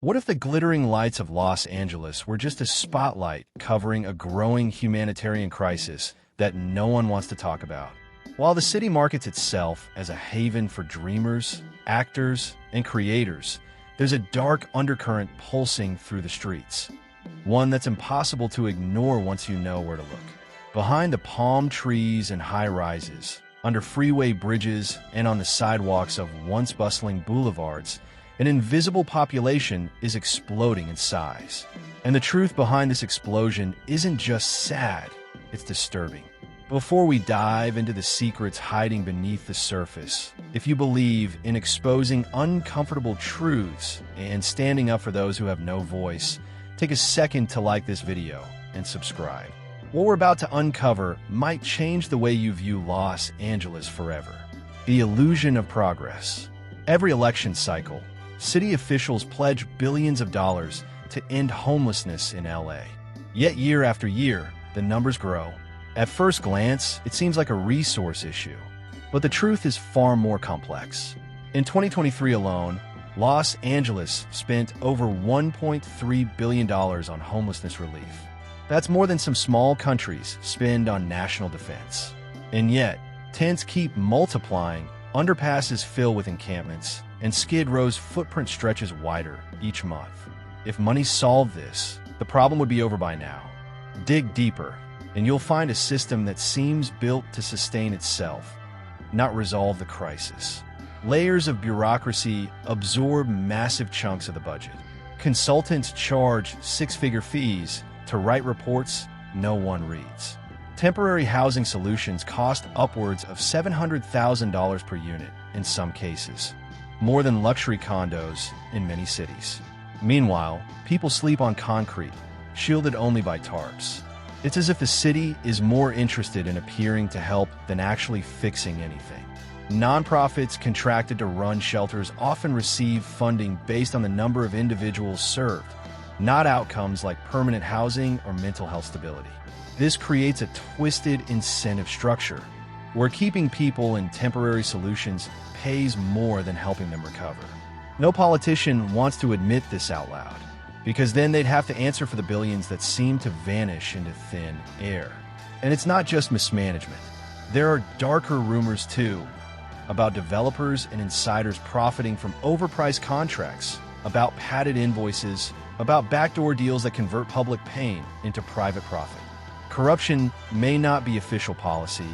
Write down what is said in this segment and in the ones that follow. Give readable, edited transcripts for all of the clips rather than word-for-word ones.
What if the glittering lights of Los Angeles were just a spotlight covering a growing humanitarian crisis that no one wants to talk about? While the city markets itself as a haven for dreamers, actors, and creators, there's a dark undercurrent pulsing through the streets. One that's impossible to ignore once you know where to look. Behind the palm trees and high-rises, under freeway bridges, and on the sidewalks of once bustling boulevards, an invisible population is exploding in size. And the truth behind this explosion isn't just sad, it's disturbing. Before we dive into the secrets hiding beneath the surface, if you believe in exposing uncomfortable truths and standing up for those who have no voice, take a second to like this video and subscribe. What we're about to uncover might change the way you view Los Angeles forever. The illusion of progress. Every election cycle, city officials pledge billions of dollars to end homelessness in LA. Yet year after year, the numbers grow. At first glance, it seems like a resource issue, but the truth is far more complex. In 2023 alone, Los Angeles spent over $1.3 billion on homelessness relief. That's more than some small countries spend on national defense. And yet, tents keep multiplying, underpasses fill with encampments, and Skid Row's footprint stretches wider each month. If money solved this, the problem would be over by now. Dig deeper, and you'll find a system that seems built to sustain itself, not resolve the crisis. Layers of bureaucracy absorb massive chunks of the budget. Consultants charge six-figure fees to write reports no one reads. Temporary housing solutions cost upwards of $700,000 per unit in some cases, more than luxury condos in many cities. Meanwhile, people sleep on concrete, shielded only by tarps. It's as if the city is more interested in appearing to help than actually fixing anything. Nonprofits contracted to run shelters often receive funding based on the number of individuals served, not outcomes like permanent housing or mental health stability. This creates a twisted incentive structure, where keeping people in temporary solutions pays more than helping them recover. No politician wants to admit this out loud, because then they'd have to answer for the billions that seem to vanish into thin air. And it's not just mismanagement. There are darker rumors, too, about developers and insiders profiting from overpriced contracts, about padded invoices, about backdoor deals that convert public pain into private profit. Corruption may not be official policy,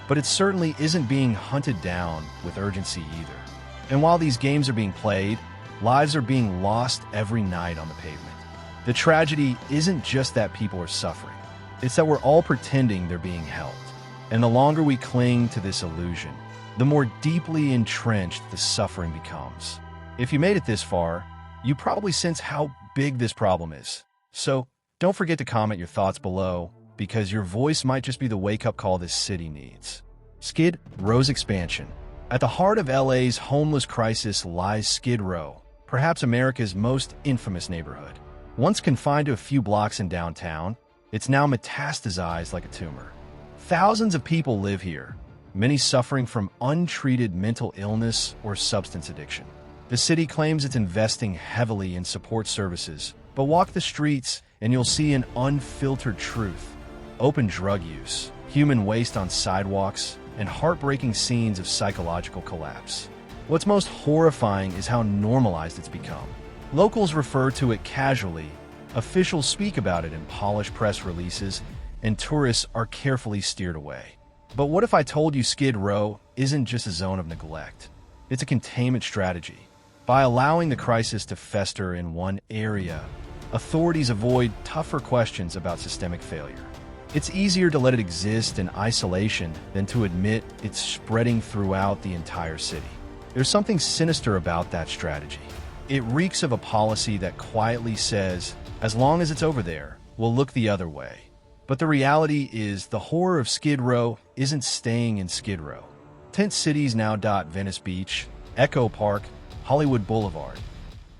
but it certainly isn't being hunted down with urgency either. And while these games are being played, lives are being lost every night on the pavement. The tragedy isn't just that people are suffering. It's that we're all pretending they're being helped. And the longer we cling to this illusion, the more deeply entrenched the suffering becomes. If you made it this far, you probably sense how big this problem is. So don't forget to comment your thoughts below, because your voice might just be the wake-up call this city needs. Skid Row's expansion. At the heart of LA's homeless crisis lies Skid Row, perhaps America's most infamous neighborhood. Once confined to a few blocks in downtown, it's now metastasized like a tumor. Thousands of people live here, many suffering from untreated mental illness or substance addiction. The city claims it's investing heavily in support services, but walk the streets and you'll see an unfiltered truth. Open drug use, human waste on sidewalks, and heartbreaking scenes of psychological collapse. What's most horrifying is how normalized it's become. Locals refer to it casually, officials speak about it in polished press releases, and tourists are carefully steered away. But what if I told you Skid Row isn't just a zone of neglect? It's a containment strategy. By allowing the crisis to fester in one area, authorities avoid tougher questions about systemic failure. It's easier to let it exist in isolation than to admit it's spreading throughout the entire city. There's something sinister about that strategy. It reeks of a policy that quietly says, as long as it's over there, we'll look the other way. But the reality is the horror of Skid Row isn't staying in Skid Row. Tent cities now dot Venice Beach, Echo Park, Hollywood Boulevard.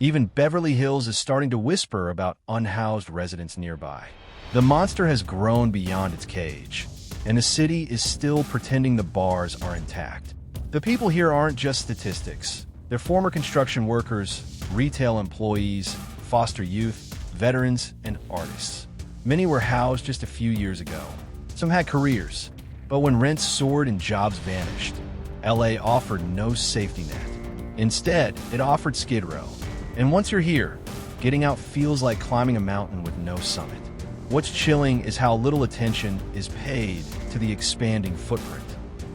Even Beverly Hills is starting to whisper about unhoused residents nearby. The monster has grown beyond its cage, and the city is still pretending the bars are intact. The people here aren't just statistics. They're former construction workers, retail employees, foster youth, veterans, and artists. Many were housed just a few years ago. Some had careers, but when rents soared and jobs vanished, LA offered no safety net. Instead, it offered Skid Row. And once you're here, getting out feels like climbing a mountain with no summit. What's chilling is how little attention is paid to the expanding footprint.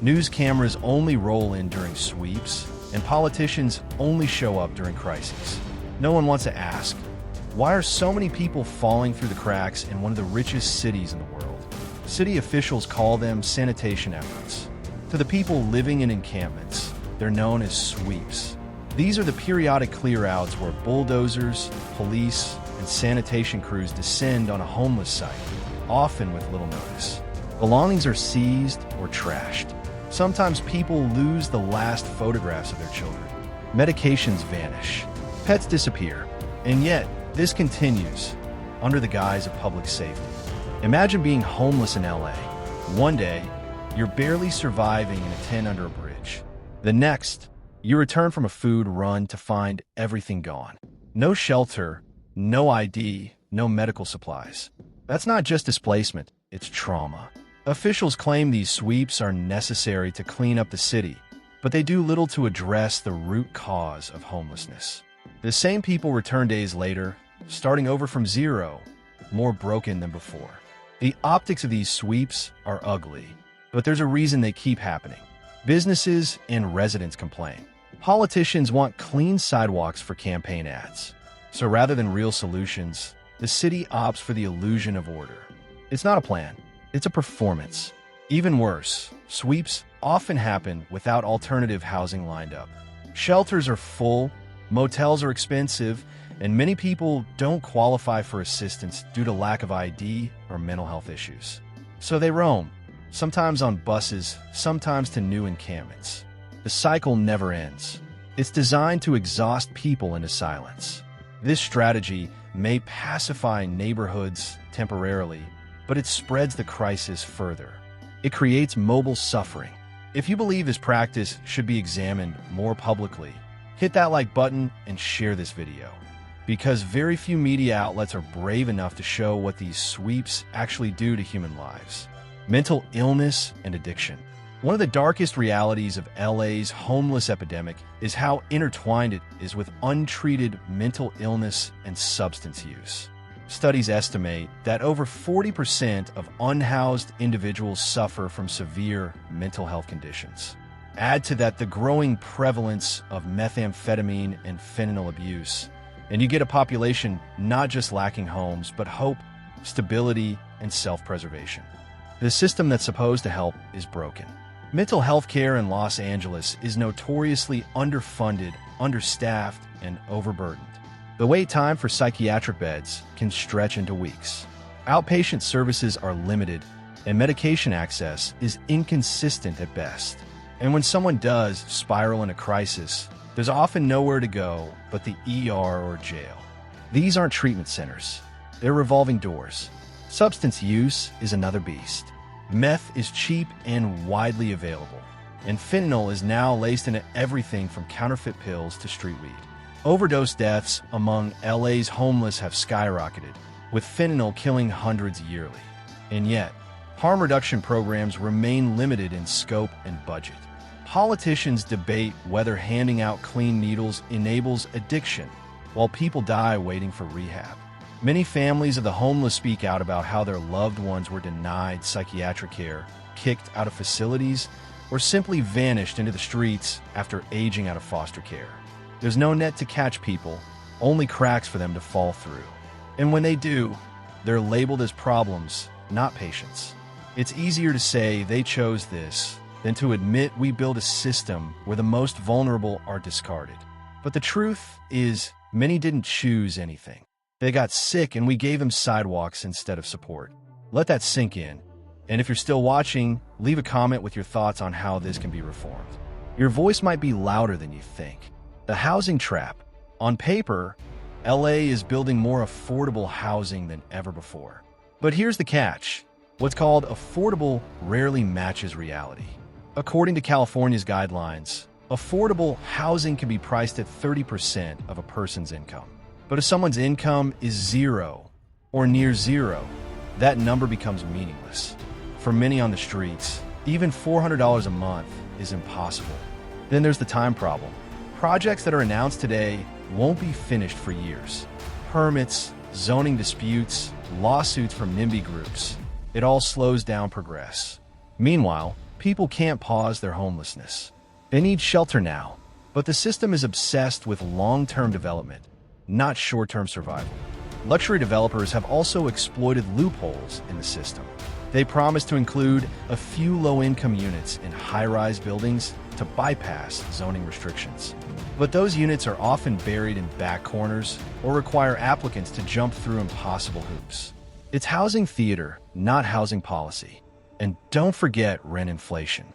News cameras only roll in during sweeps, and politicians only show up during crises. No one wants to ask, why are so many people falling through the cracks in one of the richest cities in the world? City officials call them sanitation efforts. To the people living in encampments, they're known as sweeps. These are the periodic clear-outs where bulldozers, police, and sanitation crews descend on a homeless site, often with little notice. Belongings are seized or trashed. Sometimes people lose the last photographs of their children. Medications vanish. Pets disappear. And yet, this continues under the guise of public safety. Imagine being homeless in LA. One day, you're barely surviving in a tent under a bridge. The next, you return from a food run to find everything gone. No shelter, no ID, no medical supplies. That's not just displacement, it's trauma. Officials claim these sweeps are necessary to clean up the city, but they do little to address the root cause of homelessness. The same people return days later, starting over from zero, more broken than before. The optics of these sweeps are ugly, but there's a reason they keep happening. Businesses and residents complain. Politicians want clean sidewalks for campaign ads. So rather than real solutions, the city opts for the illusion of order. It's not a plan, it's a performance. Even worse, sweeps often happen without alternative housing lined up. Shelters are full, motels are expensive, and many people don't qualify for assistance due to lack of ID or mental health issues. So they roam, sometimes on buses, sometimes to new encampments. The cycle never ends. It's designed to exhaust people into silence. This strategy may pacify neighborhoods temporarily, but it spreads the crisis further. It creates mobile suffering. If you believe this practice should be examined more publicly, hit that like button and share this video. Because very few media outlets are brave enough to show what these sweeps actually do to human lives. Mental illness and addiction. One of the darkest realities of LA's homeless epidemic is how intertwined it is with untreated mental illness and substance use. Studies estimate that over 40% of unhoused individuals suffer from severe mental health conditions. Add to that the growing prevalence of methamphetamine and fentanyl abuse, and you get a population not just lacking homes, but hope, stability, and self-preservation. The system that's supposed to help is broken. Mental health care in Los Angeles is notoriously underfunded, understaffed, and overburdened. The wait time for psychiatric beds can stretch into weeks. Outpatient services are limited, and medication access is inconsistent at best. And when someone does spiral into crisis, there's often nowhere to go but the ER or jail. These aren't treatment centers. They're revolving doors. Substance use is another beast. Meth is cheap and widely available, and fentanyl is now laced into everything from counterfeit pills to street weed. Overdose deaths among LA's homeless have skyrocketed, with fentanyl killing hundreds yearly. And yet, harm reduction programs remain limited in scope and budget. Politicians debate whether handing out clean needles enables addiction, while people die waiting for rehab. Many families of the homeless speak out about how their loved ones were denied psychiatric care, kicked out of facilities, or simply vanished into the streets after aging out of foster care. There's no net to catch people, only cracks for them to fall through. And when they do, they're labeled as problems, not patients. It's easier to say they chose this than to admit we build a system where the most vulnerable are discarded. But the truth is, many didn't choose anything. They got sick and we gave them sidewalks instead of support. Let that sink in. And if you're still watching, leave a comment with your thoughts on how this can be reformed. Your voice might be louder than you think. The housing trap. On paper, LA is building more affordable housing than ever before. But here's the catch. What's called affordable rarely matches reality. According to California's guidelines, affordable housing can be priced at 30% of a person's income. But if someone's income is zero or near zero, that number becomes meaningless. For many on the streets, even $400 a month is impossible. Then there's the time problem. Projects that are announced today won't be finished for years. Permits, zoning disputes, lawsuits from NIMBY groups. It all slows down progress. Meanwhile, people can't pause their homelessness. They need shelter now, but the system is obsessed with long-term development, not short-term survival. Luxury developers have also exploited loopholes in the system. They promise to include a few low-income units in high-rise buildings to bypass zoning restrictions. But those units are often buried in back corners or require applicants to jump through impossible hoops. It's housing theater, not housing policy. And don't forget rent inflation.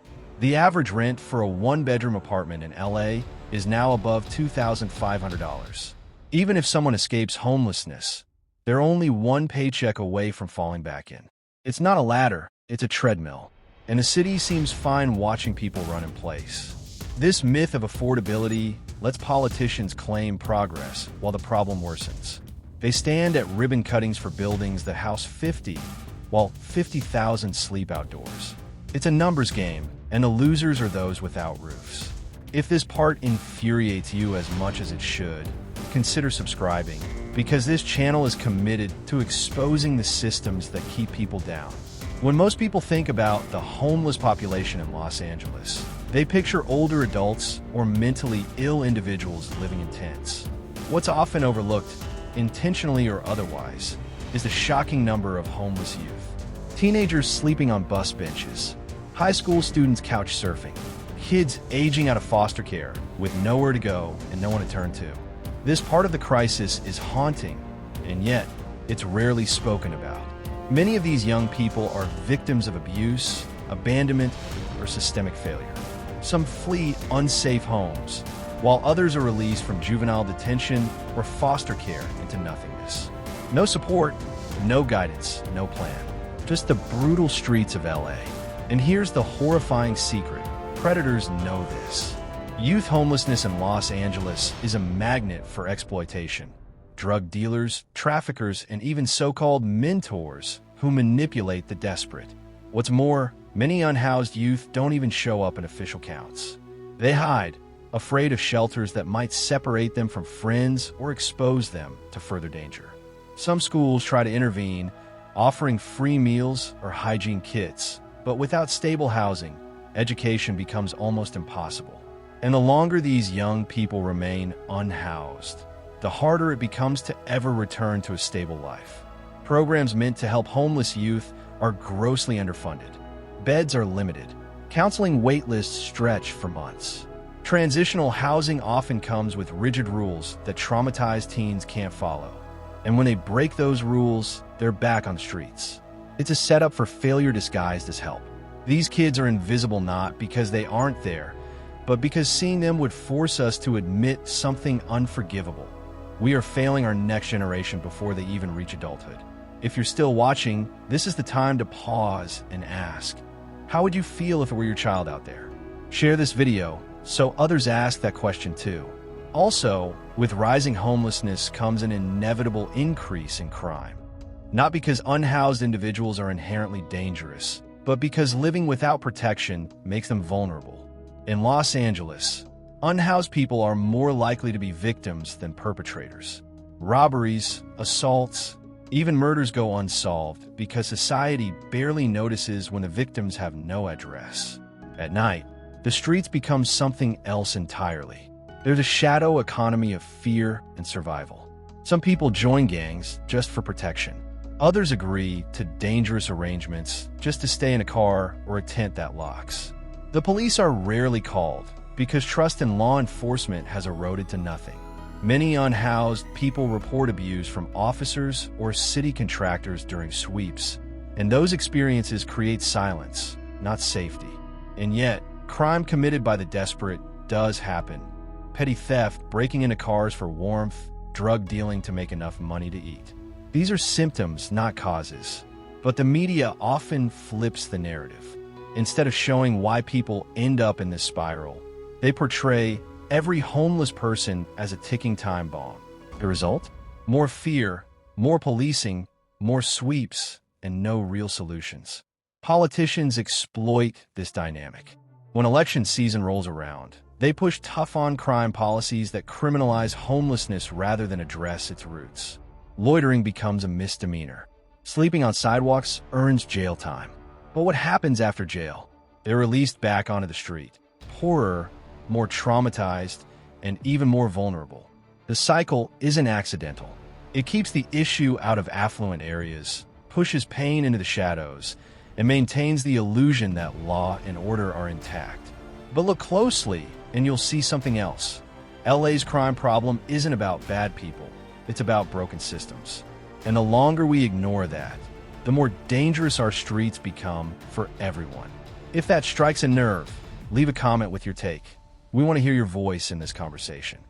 The average rent for a one-bedroom apartment in LA is now above $2,500. Even if someone escapes homelessness, they're only one paycheck away from falling back in. It's not a ladder, it's a treadmill. And the city seems fine watching people run in place. This myth of affordability lets politicians claim progress while the problem worsens. They stand at ribbon cuttings for buildings that house 50, while 50,000 sleep outdoors. It's a numbers game, and the losers are those without roofs. If this part infuriates you as much as it should, consider subscribing, because this channel is committed to exposing the systems that keep people down. When most people think about the homeless population in Los Angeles, they picture older adults or mentally ill individuals living in tents. What's often overlooked, intentionally or otherwise, is the shocking number of homeless youth. Teenagers sleeping on bus benches, high school students couch surfing, kids aging out of foster care with nowhere to go and no one to turn to. This part of the crisis is haunting, and yet it's rarely spoken about. Many of these young people are victims of abuse, abandonment, or systemic failure. Some flee unsafe homes, while others are released from juvenile detention or foster care into nothingness. No support, no guidance, no plan. Just the brutal streets of LA. And here's the horrifying secret. Predators know this. Youth homelessness in Los Angeles is a magnet for exploitation. Drug dealers, traffickers, and even so-called mentors who manipulate the desperate. What's more, many unhoused youth don't even show up in official counts. They hide, afraid of shelters that might separate them from friends or expose them to further danger. Some schools try to intervene, offering free meals or hygiene kits, but without stable housing, education becomes almost impossible. And the longer these young people remain unhoused, the harder it becomes to ever return to a stable life. Programs meant to help homeless youth are grossly underfunded. Beds are limited. Counseling wait lists stretch for months. Transitional housing often comes with rigid rules that traumatized teens can't follow. And when they break those rules, they're back on the streets. It's a setup for failure disguised as help. These kids are invisible not because they aren't there, but because seeing them would force us to admit something unforgivable. We are failing our next generation before they even reach adulthood. If you're still watching, this is the time to pause and ask, how would you feel if it were your child out there? Share this video so others ask that question too. Also, with rising homelessness comes an inevitable increase in crime. Not because unhoused individuals are inherently dangerous, but because living without protection makes them vulnerable. In Los Angeles, unhoused people are more likely to be victims than perpetrators. Robberies, assaults, even murders go unsolved because society barely notices when the victims have no address. At night, the streets become something else entirely. There's a shadow economy of fear and survival. Some people join gangs just for protection. Others agree to dangerous arrangements just to stay in a car or a tent that locks. The police are rarely called because trust in law enforcement has eroded to nothing. Many unhoused people report abuse from officers or city contractors during sweeps, and those experiences create silence, not safety. And yet, crime committed by the desperate does happen. Petty theft, breaking into cars for warmth, drug dealing to make enough money to eat. These are symptoms, not causes. But the media often flips the narrative. Instead of showing why people end up in this spiral, they portray every homeless person as a ticking time bomb. The result? More fear, more policing, more sweeps, and no real solutions. Politicians exploit this dynamic. When election season rolls around, they push tough-on-crime policies that criminalize homelessness rather than address its roots. Loitering becomes a misdemeanor. Sleeping on sidewalks earns jail time. But what happens after jail? They're released back onto the street. Poorer, more traumatized, and even more vulnerable. The cycle isn't accidental. It keeps the issue out of affluent areas, pushes pain into the shadows, and maintains the illusion that law and order are intact. But look closely, and you'll see something else. LA's crime problem isn't about bad people. It's about broken systems. And the longer we ignore that, the more dangerous our streets become for everyone. If that strikes a nerve, leave a comment with your take. We want to hear your voice in this conversation.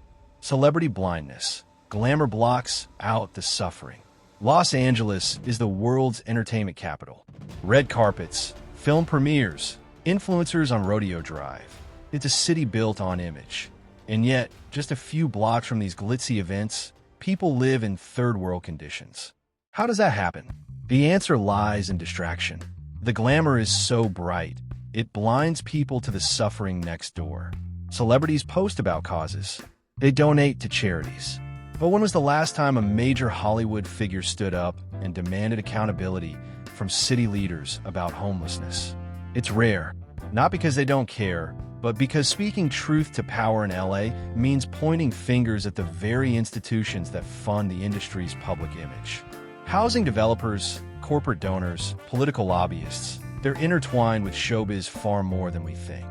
Celebrity blindness. Glamour blocks out the suffering. Los Angeles is the world's entertainment capital. Red carpets, film premieres, influencers on Rodeo Drive. It's a city built on image. And yet, just a few blocks from these glitzy events, people live in third-world conditions. How does that happen? The answer lies in distraction. The glamour is so bright, it blinds people to the suffering next door. Celebrities post about causes. They donate to charities. But when was the last time a major Hollywood figure stood up and demanded accountability from city leaders about homelessness? It's rare, not because they don't care, but because speaking truth to power in LA means pointing fingers at the very institutions that fund the industry's public image. Housing developers, corporate donors, political lobbyists, they're intertwined with showbiz far more than we think.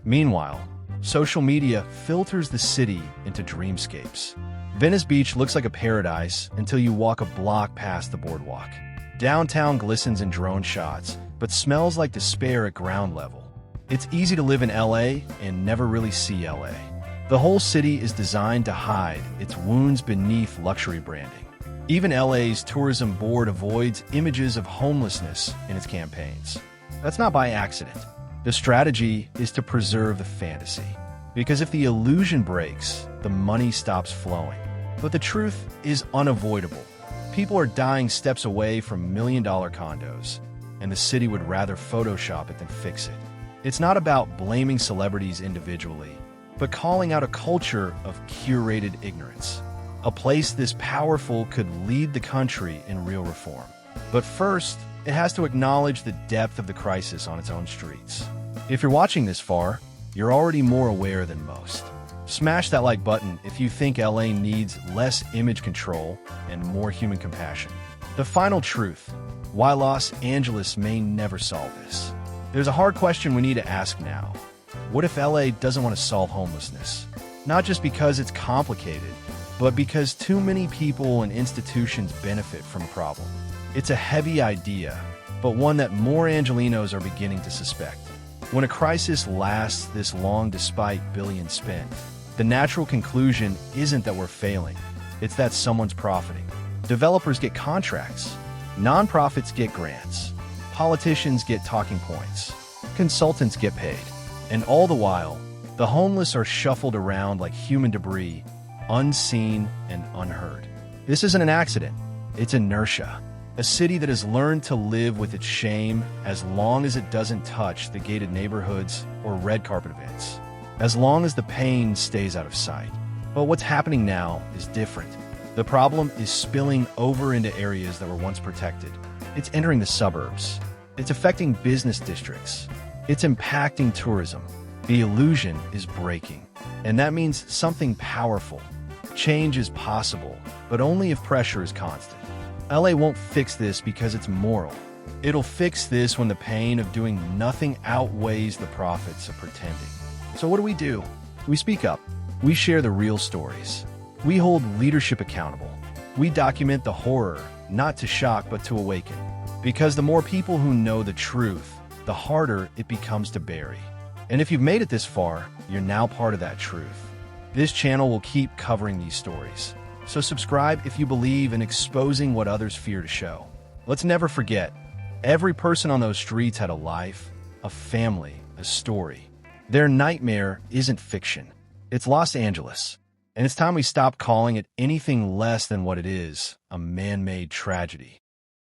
Meanwhile, social media filters the city into dreamscapes. Venice Beach looks like a paradise until you walk a block past the boardwalk. Downtown glistens in drone shots, but smells like despair at ground level. It's easy to live in LA and never really see LA. The whole city is designed to hide its wounds beneath luxury branding. Even LA's tourism board avoids images of homelessness in its campaigns. That's not by accident. The strategy is to preserve the fantasy. Because if the illusion breaks, the money stops flowing. But the truth is unavoidable. People are dying steps away from million-dollar condos, and the city would rather Photoshop it than fix it. It's not about blaming celebrities individually, but calling out a culture of curated ignorance. A place this powerful could lead the country in real reform. But first, it has to acknowledge the depth of the crisis on its own streets. If you're watching this far, you're already more aware than most. Smash that like button if you think LA needs less image control and more human compassion. The final truth: why Los Angeles may never solve this. There's a hard question we need to ask now. What if LA doesn't want to solve homelessness? Not just because it's complicated, but because too many people and institutions benefit from a problem. It's a heavy idea, but one that more Angelenos are beginning to suspect. When a crisis lasts this long despite billions spent, the natural conclusion isn't that we're failing, it's that someone's profiting. Developers get contracts, nonprofits get grants, politicians get talking points, consultants get paid, and all the while, the homeless are shuffled around like human debris, unseen and unheard. This isn't an accident, it's inertia. A city that has learned to live with its shame as long as it doesn't touch the gated neighborhoods or red carpet events, as long as the pain stays out of sight. But what's happening now is different. The problem is spilling over into areas that were once protected. It's entering the suburbs. It's affecting business districts. It's impacting tourism. The illusion is breaking. And that means something powerful. Change is possible, but only if pressure is constant. LA won't fix this because it's moral. It'll fix this when the pain of doing nothing outweighs the profits of pretending. So what do? We speak up. We share the real stories. We hold leadership accountable. We document the horror, not to shock but to awaken. Because the more people who know the truth, the harder it becomes to bury. And if you've made it this far, you're now part of that truth. This channel will keep covering these stories. So subscribe if you believe in exposing what others fear to show. Let's never forget, every person on those streets had a life, a family, a story. Their nightmare isn't fiction. It's Los Angeles. And it's time we stop calling it anything less than what it is, a man-made tragedy.